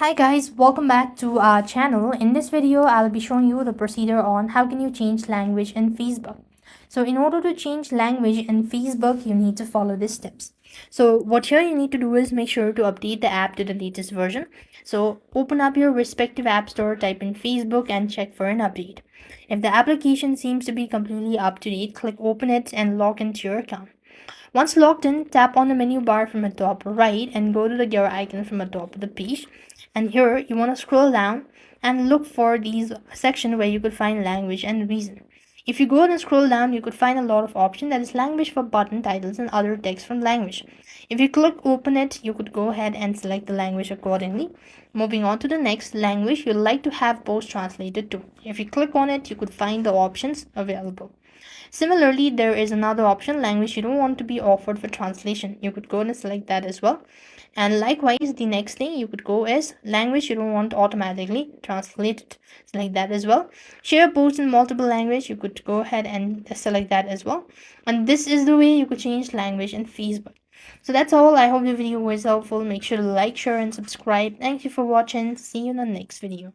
Hi guys, welcome back to our channel. In this video, I'll be showing you the procedure on how can you change language in Facebook. So in order to change language in Facebook, you need to follow these steps. So what here you need to do is make sure to update the app to the latest version. So open up your respective app store, type in Facebook and check for an update. If the application seems to be completely up to date, click open it and log into your account. Once logged in, tap on the menu bar from the top right and go to the gear icon from the top of the page. And here you want to scroll down and look for these section where you could find language and reason. If you go and scroll down, you could find a lot of options that is language for button titles and other text from language. If you click open it, you could go ahead and select the language accordingly. Moving on to the next language you'd like to have post translated to. If you click on it, you could find the options available. Similarly, there is another option, language you don't want to be offered for translation. You could go and select that as well. And likewise, the next thing you could go is language you don't want automatically translated. Select that as well. Share posts in multiple language. You could go ahead and select that as well. And this is the way you could change language in Facebook. So that's all. I hope the video was helpful. Make sure to like, share, and subscribe. Thank you for watching. See you in the next video.